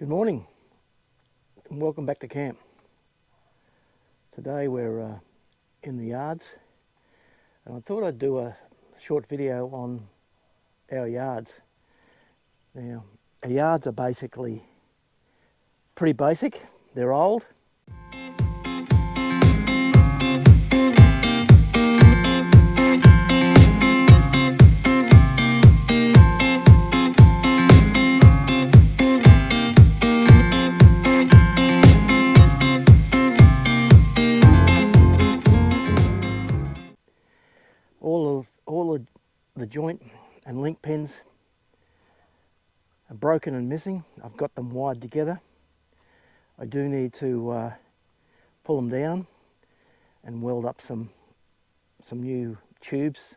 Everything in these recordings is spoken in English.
Good morning and welcome back to camp. Today we're in the yards and I thought I'd do a short video on our yards. Now, our yards are basically pretty basic. They're old. All of the joint and link pins are broken and missing. I've got them wired together. I do need to pull them down and weld up some new tubes,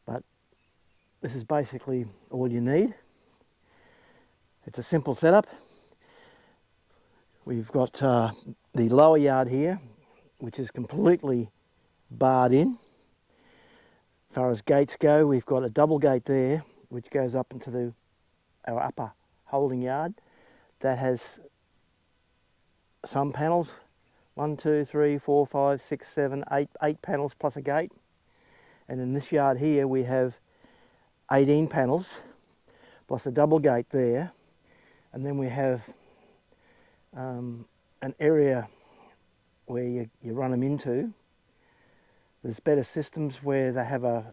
but this is basically all you need. It's a simple setup. We've got the lower yard here, which is completely barred in. As far as gates go, we've got a double gate there which goes up into our upper holding yard. That has some panels, 1, 2, 3, 4, 5, 6, 7, 8 panels plus a gate. And in this yard here we have 18 panels plus a double gate there. And then we have an area where you run them into. There's better systems where they have a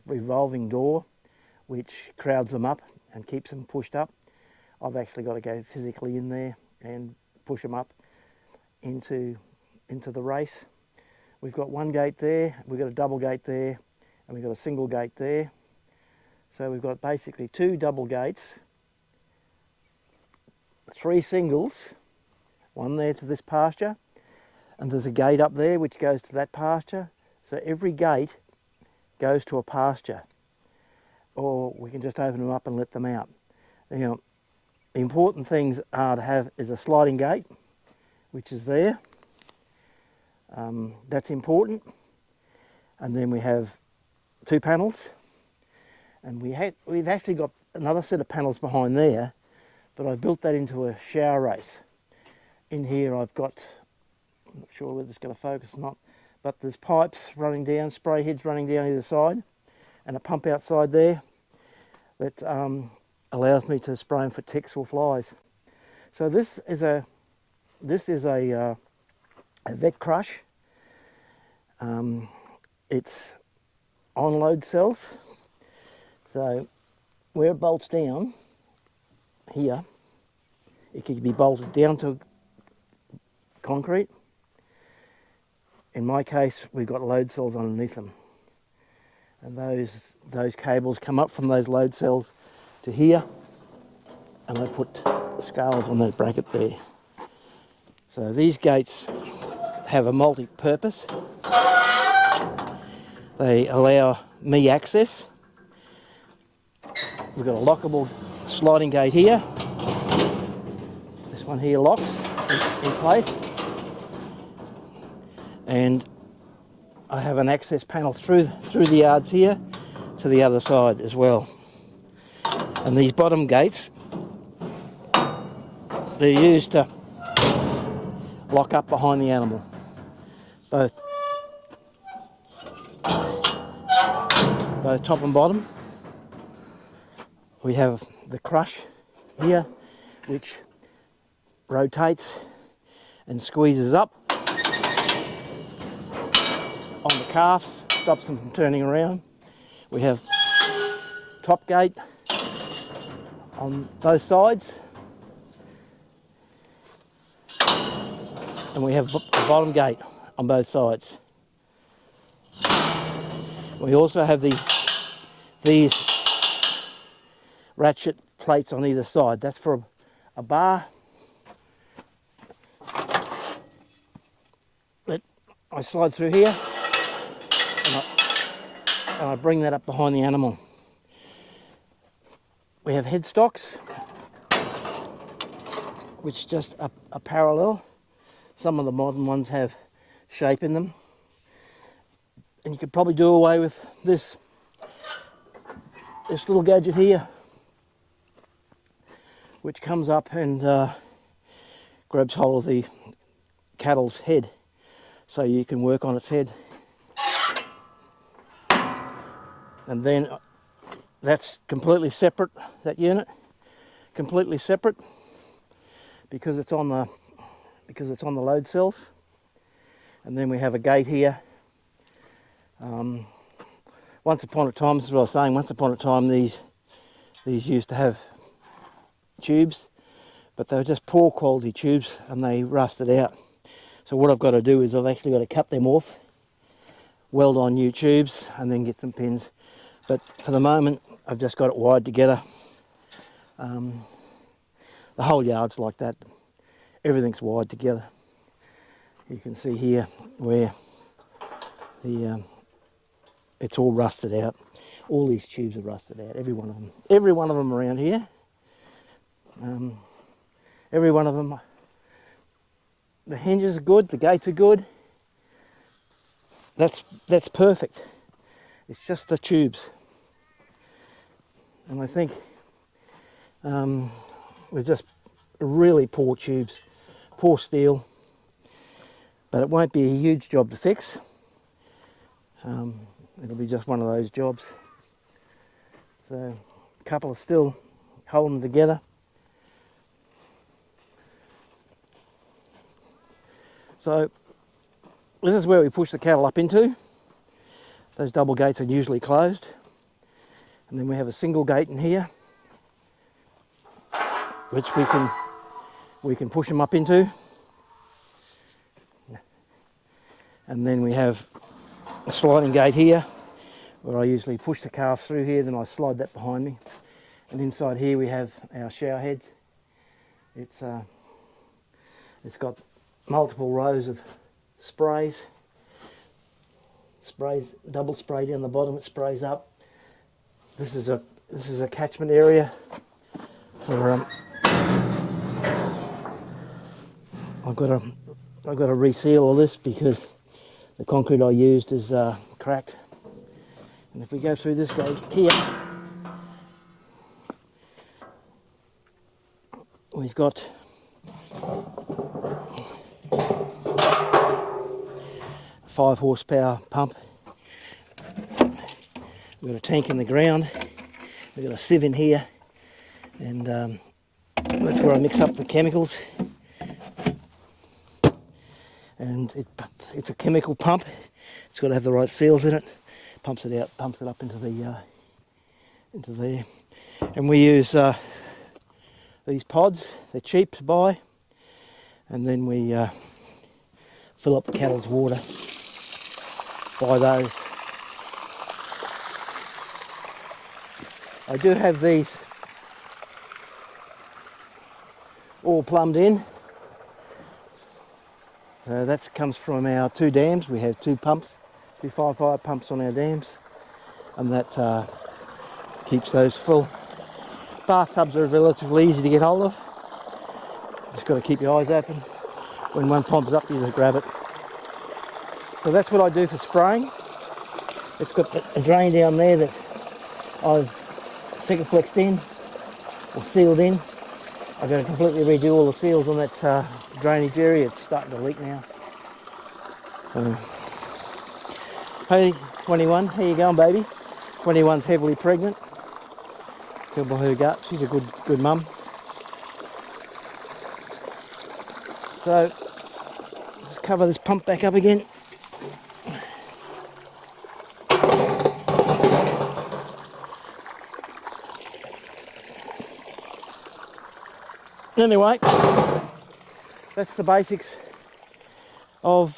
revolving door which crowds them up and keeps them pushed up. I've actually got to go physically in there and push them up into the race. We've got one gate there, we've got a double gate there, and we've got a single gate there. So we've got basically 2 double gates, 3 singles, one there to this pasture, and there's a gate up there which goes to that pasture. So every gate goes to a pasture, or we can just open them up and let them out. You know, the important things are to have is a sliding gate, which is there. That's important. And then we have 2 panels, and we've actually got another set of panels behind there, but I built that into a shower race. In here I've got, I'm not sure whether it's going to focus or not, but there's pipes running down, spray heads running down either side, and a pump outside there that allows me to spray them for ticks or flies. So this is a vet crush. It's on load cells. So where it bolts down here, it can be bolted down to concrete. In my case, we've got load cells underneath them, and those cables come up from those load cells to here, and I put scales on that bracket there. So these gates have a multi-purpose. They allow me access. We've got a lockable sliding gate here. This one here locks in place. And I have an access panel through the yards here to the other side as well. And these bottom gates, they're used to lock up behind the animal. Both top and bottom. We have the crush here, which rotates and squeezes up on the calves, stops them from turning around. We have top gate on both sides, and we have the bottom gate on both sides. We also have these ratchet plates on either side. That's for a bar that I slide through here, and I bring that up behind the animal. We have headstocks, which just are parallel. Some of the modern ones have shape in them, and you could probably do away with this little gadget here. which comes up and grabs hold of the cattle's head, so you can work on its head. And then that's completely separate, that unit, completely separate, because it's on the load cells. And then we have a gate here. Once upon a time, this is what I was saying, once upon a time these used to have tubes, but they were just poor quality tubes and they rusted out. So what I've got to do is I've actually got to cut them off, weld on new tubes, and then get some pins. But for the moment I've just got it wired together. The whole yard's like that. Everything's wired together. You can see here where it's all rusted out. All these tubes are rusted out, every one of them. Every one of them around here. Every one of them. The hinges are good, the gates are good. That's perfect. It's just the tubes. And I think they're just really poor tubes, poor steel. But it won't be a huge job to fix. It'll be just one of those jobs. So a couple are still holding together. So this is where we push the cattle up into. Those double gates are usually closed. And then we have a single gate in here, which we can push them up into. And then we have a sliding gate here, where I usually push the calf through here, then I slide that behind me. And inside here we have our shower heads. It's got multiple rows of sprays, double spray down the bottom, it sprays up. This is a catchment area for I've got to reseal all this because the concrete I used is cracked. And if we go through this gate here, we've got a 5 horsepower pump. We've got a tank in the ground. We've got a sieve in here, and that's where I mix up the chemicals. And it's a chemical pump. It's got to have the right seals in it. Pumps it out, pumps it up into there. And we use these pods. They're cheap to buy, and then we fill up the cattle's water by those. I do have these all plumbed in. So that comes from our 2 dams. We have 2 pumps, 2 5 pumps on our dams, and that keeps those full. Bathtubs are relatively easy to get hold of. Just got to keep your eyes open. When one pops up, you just grab it. So that's what I do for spraying. It's got a drain down there that I've second flexed in or sealed in. I've got to completely redo all the seals on that drainage area. It's starting to leak now. Hey 21, how you going, baby? 21's heavily pregnant. Tell by her gut, she's a good mum. So just cover this pump back up again. Anyway, that's the basics of,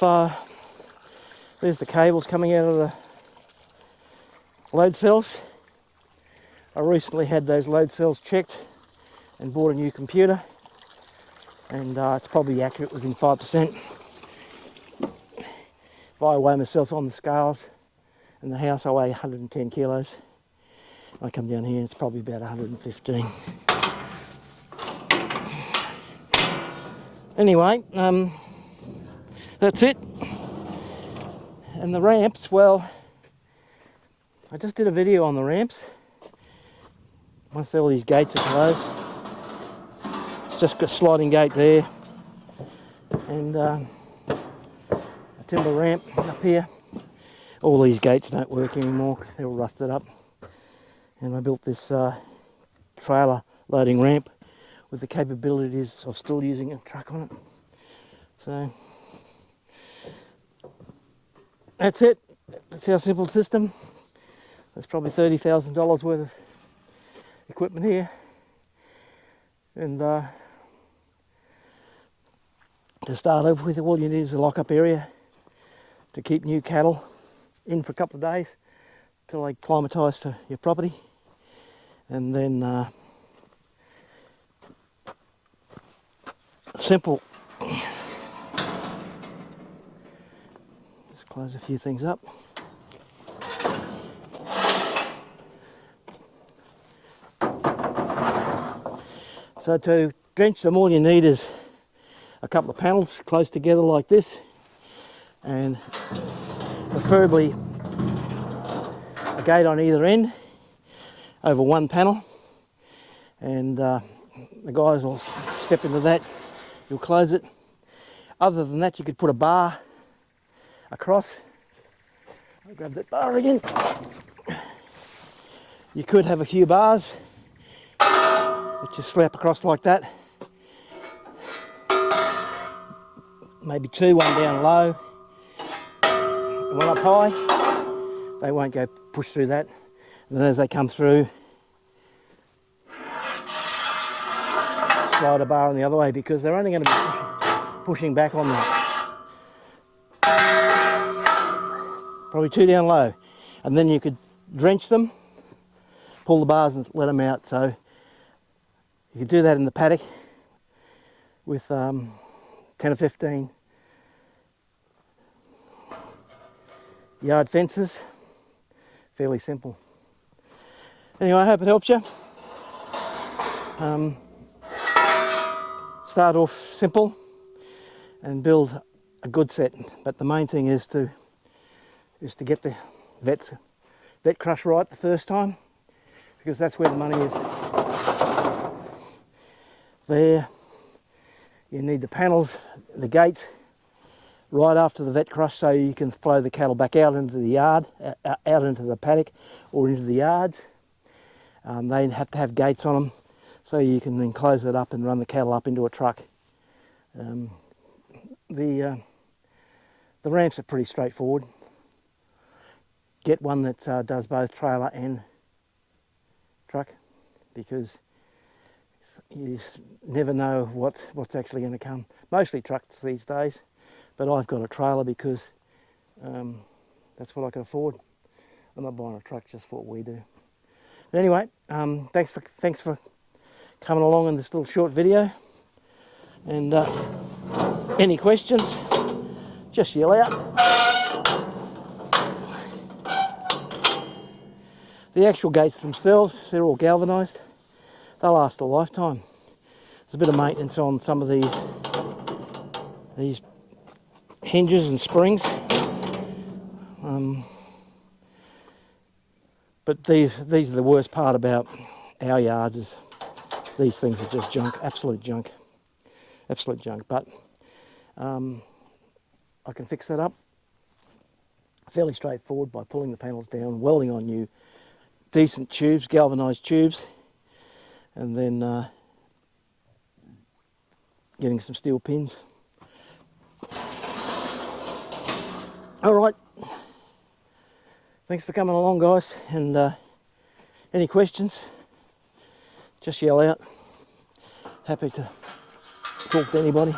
there's the cables coming out of the load cells. I recently had those load cells checked and bought a new computer, and it's probably accurate within 5%. If I weigh myself on the scales in the house, I weigh 110 kilos. I come down here and it's probably about 115. Anyway, that's it. And the ramps, well, I just did a video on the ramps. Once all these gates are closed, It's just got a sliding gate there, and a timber ramp up here. All these gates don't work anymore, they're all rusted up. And I built this trailer loading ramp with the capabilities of still using a truck on it. So that's it. That's our simple system. There's probably $30,000 worth of equipment here. And to start off with, all you need is a lock-up area to keep new cattle in for a couple of days till they acclimatise to your property. And then simple. Just close a few things up. So to drench them, all you need is a couple of panels close together like this, and preferably a gate on either end over one panel, and the guys will step into that. You'll close it. Other than that, you could put a bar across. I'll grab that bar again. You could have a few bars that you slap across like that. Maybe two, one down low, and one up high. They won't go push through that. And then as they come through, slide a bar on the other way, because they're only going to be pushing back on that. Probably two down low. And then you could drench them, pull the bars and let them out. So you could do that in the paddock with 10 or 15 yard fences. Fairly simple. Anyway, I hope it helps you. Start off simple and build a good set, but the main thing is to get the vet crush right the first time, because that's where the money is. There, you need the panels, the gates, right after the vet crush, so you can flow the cattle back out into the yard, out into the paddock or into the yards. They have to have gates on them, so you can then close it up and run the cattle up into a truck. The ramps are pretty straightforward. Get one that does both trailer and truck, because you never know what's actually going to come. Mostly trucks these days, but I've got a trailer because that's what I can afford. I'm not buying a truck just for what we do. But anyway, thanks for coming along in this little short video. And any questions, just yell out. The actual gates themselves, they're all galvanized. They'll last a lifetime. There's a bit of maintenance on some of these hinges and springs. But these are the worst part about our yards, is these things are just junk, absolute junk. But I can fix that up fairly straightforward by pulling the panels down, welding on new decent tubes, galvanized tubes, and then getting some steel pins. All right, thanks for coming along, guys, and any questions, just yell out. Happy to talk to anybody.